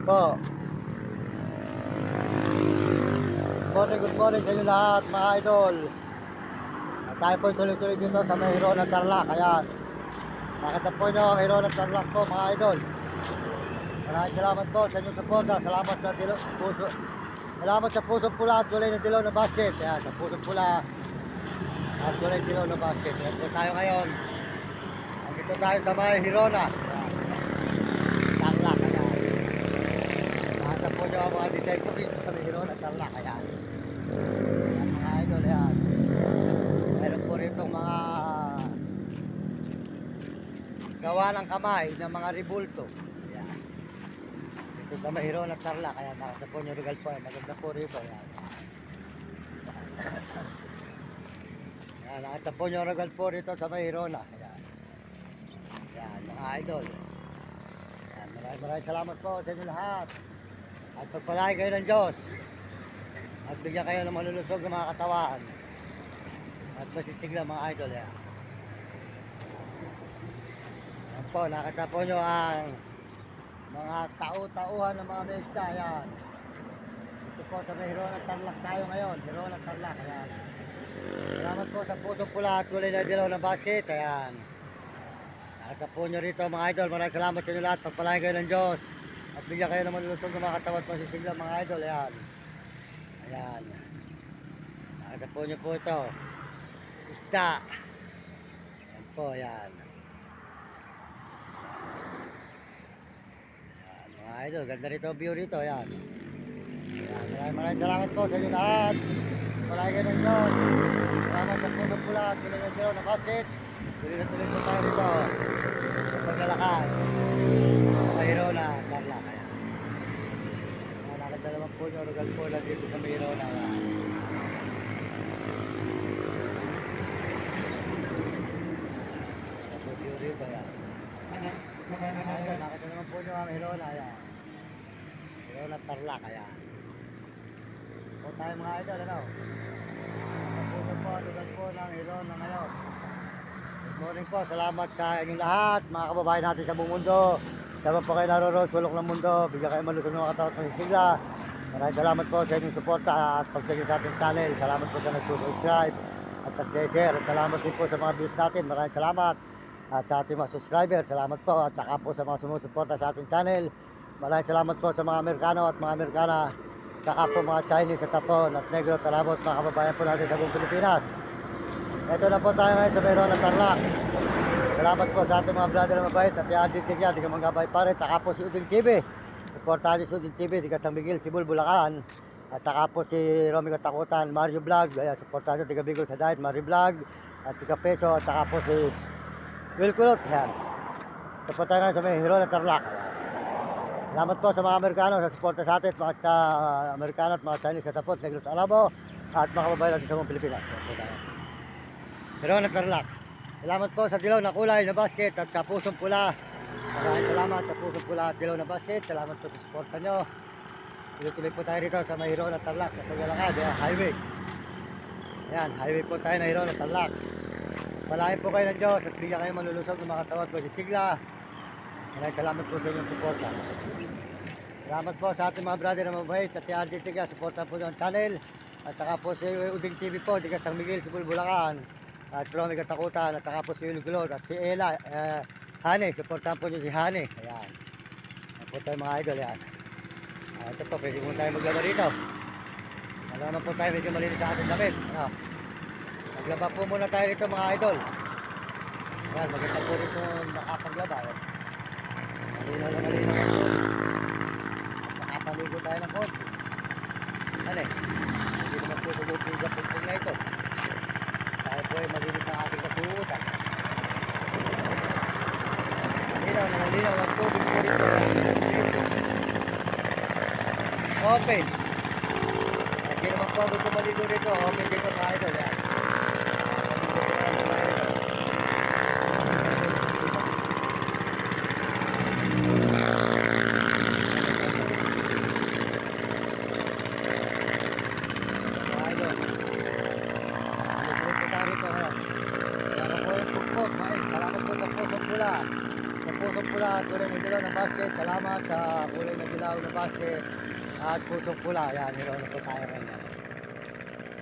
Po. Good morning sa inyo lahat mga idol. At tayo po tuloy-tuloy dito sa may hero ng Tarlac. Ayan. Nakita po nyo ang hero ng Tarlac po mga idol. Maraming salamat po sa inyong suporta. Salamat sa puso. Salamat sa pusong pula at tulay ng dilaw na basket. Ayan, sa pusong pula at tulay ng dilaw na basket. Ayan po tayo ngayon. Andito tayo sa may Hirona. Tarlac. Ayan. Nakita po nyo ang mga design po dito sa may Hirona Tarlac. Ayan. Ayan mga idol. Ayan. Meron po rito mga gawa ng kamay ng mga ribulto. Ayan. Ito sa may Hirona Tarlac. Ayan, nakita po nyo regal po. Maganda po rito. Ayan. Ayan, nakita po nyo regal po rito sa may Hirona. Ayan. Ayan, mga idol. Ayan, maraming salamat po sa inyo lahat. At pagpalain kayo ng Diyos. At bigyan kayo ng malulusog ng mga katawan. At pasisigla mga idol. Ayan. Ayan po, nakita po nyo ang mga tau-tauhan ng mga mesta. Ayan. Ito po sa may Hirona Tarlac tayo ngayon. Hirona Tarlac. Ayan. Salamat po sa pusong pula at kulay na dilaw ng basket. Ayan. Nakita po nyo rito mga idol. Maraming salamat sa inyo lahat. Pagpalain kayo ng Diyos. At bigyan kayo ng malulusog ng mga katawan at pasisigla mga idol. Ayan. Ayan. Nakita po nyo po ito. Isda. Ayan po. Ayan. Mga idol, ganda rito view rito, ayan. Ayan, maraming salamat po sa inyo lahat. Palagi kayo ng Diyos. Salamat sa pusong pula at tuloy ng dilaw na basket. Tuloy na tuloy po tayo rito sa paglalakad sa Hirona Tarlac. Ayan. Ayan, nakita naman po nyo, rugal po lang dito sa may Hirona. Ayan. Ayan po view rito, ayan. Ayan, nakita naman po nyo ang Hirona, ayan. Hirona Tarlac, ayan. Po tayo mga idol, ano? Pagpupunta po, lugar po ng Hirona ngayon. Good morning po, salamat sa inyong lahat, mga kababayan natin sa buong mundo. Sama po kayo naroroon, sulok ng mundo. Bigyan kayo malusog ng mga katawan at pasisigla. Maraming salamat po sa inyong suporta at pagtingin sa ating channel. Salamat po sa nag-subscribe at nag-share. At salamat din po sa mga views natin. Maraming salamat. At sa ating mga subscribers, salamat po. At saka po sa mga sumusuporta sa ating channel. Maraming salamat po sa mga Amerikano at mga Amerikana. Saka po mga Chinese at Tapon at Negro at Talabot, mga kababayan po natin sa buong Pilipinas. Ito na po tayo ngayon sa Hirona Tarlac. Salamat po sa ating mga brother na mabait at i-adjective niya, di ka manggabay pare. Saka po si Uding TV. Reportahan si Uding TV, di ka San Miguel, Sibul, Bulacan. At saka po si Romy Katakutan, Mario Vlog. Ayan, supportahan siya, di ka Bigol sa Diet, Mario Vlog. At si Kapeso, at saka po si Will Kulot. Ayan. Ito po tayo ngayon sa Hirona Tarlac. Salamat po sa mga Amerikano sa suporta sa atin, mga Amerikano at mga Chinese sa Tapot, Negro at Alabo, at mga kababayan natin sa buong Pilipinas. Hirona Tarlac. Salamat po sa dilaw na kulay na basket at sa pusong pula. Maraming salamat sa pusong pula at dilaw na basket. Salamat po sa suporta nyo. Tuloy-tuloy po tayo rito sa may Hirona Tarlac sa paglalakad, highway. Ayan, highway po tayo na Hirona Tarlac. Palain po kayo ng Diyos at bigyan kayo malulusog ng mga katawan at pasisigla. Maraming salamat po sa inyong suporta. Salamat po sa ating mga brother na mabait at i-RD Tiga, suporta po ng channel. At saka po si Uding TV po, Tiga San Miguel, Sibul, Bulacan. At Romy Katakutan, at saka po si Will Gulot at si Ella, Hane, suportahan po niyo si Hane. Ayan. Ayan po tayo mga idol, ayan. Ito po, pwede po tayo maglaba rito. Alam naman po tayo, medyo malinis sa ating damit. Ano? Maglaba po muna tayo rito mga idol. Ayan, maganda po rito nakapaglaba. Malinaw na malinaw ang po. Nakapaligo tayo ng konti. Ano eh? Hindi naman po sulutin sa pagpong na ito. Tayo po ay malinis ang ating kasuutan. Malinaw na malinaw ang tubig po rito. Open. Hindi naman po gusto maligo rito. Open dito mga idol. Yan. Salamat po sa pusong pula. Sa pusong pula, tulad ng dilaw ng basket. Salamat sa kulay na dilaw na basket at pusong pula. Yan, Hirona po tayo ngayon.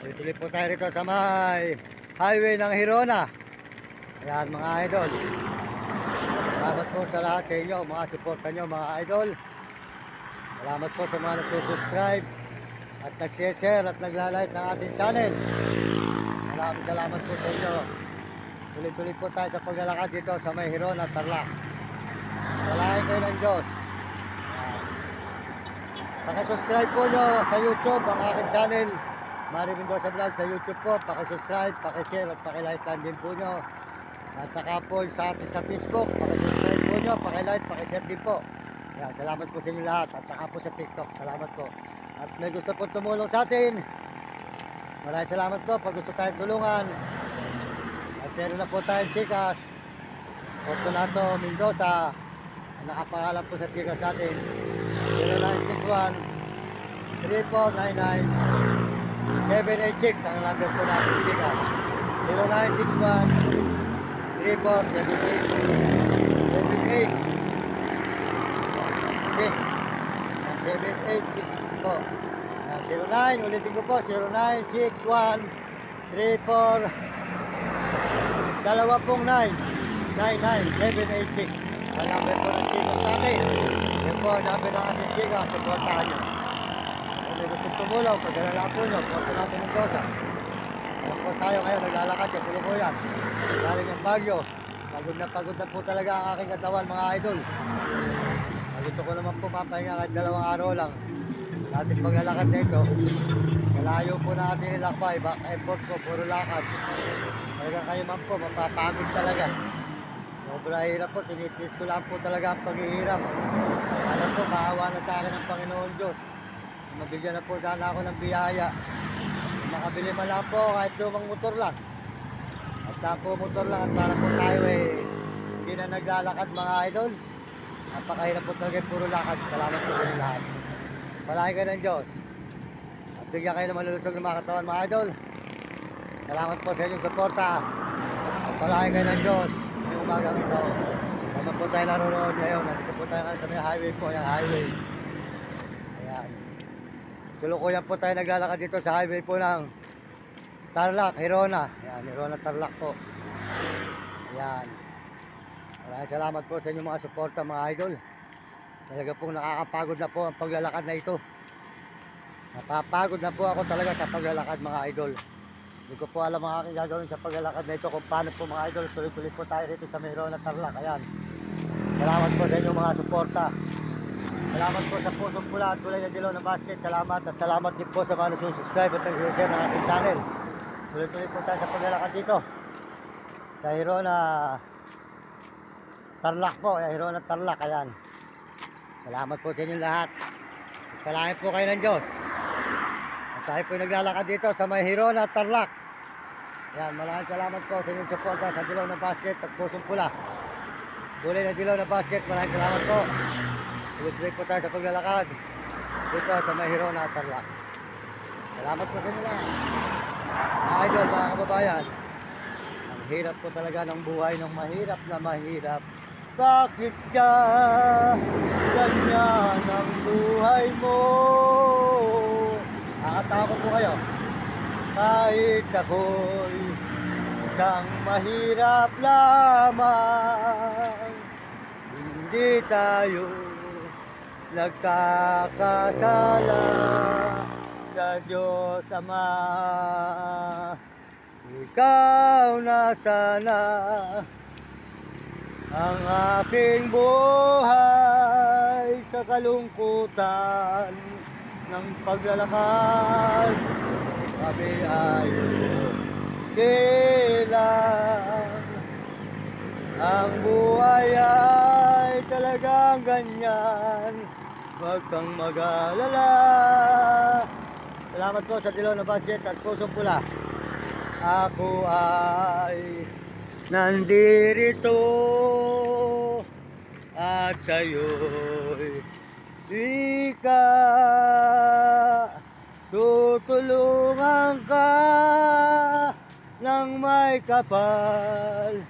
Tuloy po tayo rito sa may highway ng Hirona. Ayan mga idol. Salamat po sa lahat sa inyo, mga suporta nyo mga idol. Salamat po sa mga nag-subscribe at nag-share at nagla-like ng ating channel. Salamat po sa inyo. Tuloy-tuloy po tayo sa paglalakad dito sa may Hirona, Tarlac. Salamat kayo ng Diyos. Pakisubscribe po nyo sa YouTube ang aking channel, Mari Mendoza Vlog sa YouTube po. Pakisubscribe, pakishare at pakilike lang din po nyo. At saka po sa atin sa Facebook, pakisubscribe po nyo, pakilike, pakishare din po. Yan, salamat po sa inyo lahat. At saka po sa TikTok, salamat po. At may gusto po tumulong sa atin, maraming salamat po pag gusto tayong tulungan. At meron na po tayong Gcash, Fortunato Mendoza. Nakapangalan po sa Gcash natin 0961 3499 786 ang number po natin Gcash. 0961 3478 786 po. 09, ulitin ko po, 0961 34 249 786 ang number po ng Gcash natin. Yan po ang number ng ating Gcash. Supportahan nyo. Kung may gusto tumulong, pagdalala po nyo, porto natin ng Dosa. Alam po tayo ngayon, naglalakad yan, tulukuyan. Galing ng Baguio. Pagod na po talaga ang aking katawan mga idol. Gusto ko naman po mapahinga kahit 2 araw lang. Ating paglalakad na ito, malayo po natin ilakbay, back effort ko, puro lakad. Talaga kayo man po, mapapagod talaga. Sobra hirap po, tinitis ko lang po talaga ang paghihirap. Alam po, maawa na sa akin ng Panginoon Diyos. Mabigyan na po sana ako ng biyaya. Makabili man lang po kahit lumang motor lang. At po motor lang at para po tayo hindi na naglalakad mga idol. Napakahirap po talaga yung puro lakad. Salamat po sa lahat. Palagi kayo ng Diyos. At bigyan kayo ng malulusog ng mga katawan mga idol. Salamat po sa inyong suporta. At palagi kayo ng Diyos. Yung umagang ito. Sama po tayo naroon ngayon. Nandito po tayo ngayon sa may highway po. Ayan, highway. Ayan. Sulukuyan po tayo naglalakad dito sa highway po ng Tarlac, Hirona. Ayan, Hirona, Tarlac po. Ayan. Maraming salamat po sa inyong mga suporta mga idol. Talaga pong nakakapagod na po ang paglalakad na ito. Napapagod na po ako talaga sa paglalakad mga idol. Hindi ko po alam ang aking gagawin sa paglalakad na ito kung paano po mga idol. Tuloy-tuloy po tayo rito sa Hirona, Tarlac. Ayan. Salamat po sa inyong mga suporta. Salamat po sa pusong pula at kulay na dilaw na basket. Salamat at salamat din po sa mga nagsusubscribe at nag-share ng ating channel. Tuloy-tuloy po tayo sa paglalakad dito sa Hirona Tarlac po, Hirona Tarlac. Ayan. Salamat po sa inyo lahat. Palangin po kayo ng Diyos. At tayo po naglalakad dito sa may Hirona Tarlac. Ayan, maraming salamat po sa inyong suporta sa dilaw na basket at pusong pula. Kulay na dilaw na basket, maraming salamat po. Tuloy po tayo sa paglalakad dito sa may Hirona Tarlac. Salamat po sa inyo lahat. Mga idol, mga kababayan, ang hirap po talaga ng buhay, ng mahirap na mahirap. Bakit ka ganyan ang buhay mo? Nakatawa po kayo. Kahit ako'y isang mahirap lamang, hindi tayo nagkakasala sa Diyos Ama. Ikaw na sana ang aking buhay sa kalungkutan ng paglalakad. Kami ay sila. Ang buhay ay talagang ganyan. Huwag kang mag-alala. Salamat po sa dilaw na basket at pusong pula. Ako ay nandirito at sa'yo'y di ka tutulungan ka ng may kapal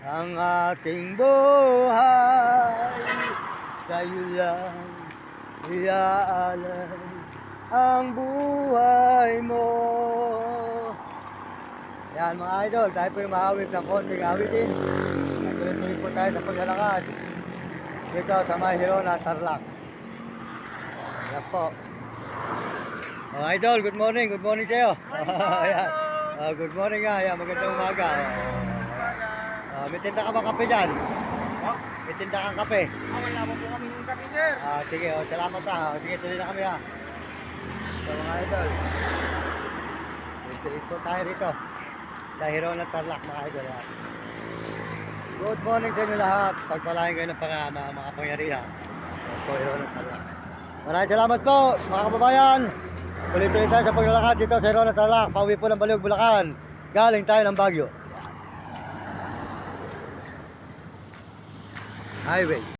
ang ating buhay. sa'yo lang iaalay ang buhay mo. Yan mga idol, tayo po yung maawit ng konting awitin. Tuloy-tuloy po tayo sa paglalakad dito sa May Hirona, Tarlac. Yan po. Mga idol, good morning sa'yo. Ayan. Good morning nga, ayan, magandang umaga. May tinda ka ba kape dyan? May tinda kang kape? Wala po kami ng kape, sir. Sige, salamat ha. Sige, tuloy na kami ha. So mga idol, tuloy po tayo rito sa Hirona, Tarlac mga idol. Good morning sa inyo lahat. Pagpalain kayo ng mga pangyarihan. So, Hirona, Tarlac. Maraming salamat po mga kababayan. Tuloy-tuloy tayo sa paglalakad dito sa Hirona, Tarlac. Pauwi po ng Baliwag, Bulacan. Galing tayo ng Baguio Highway.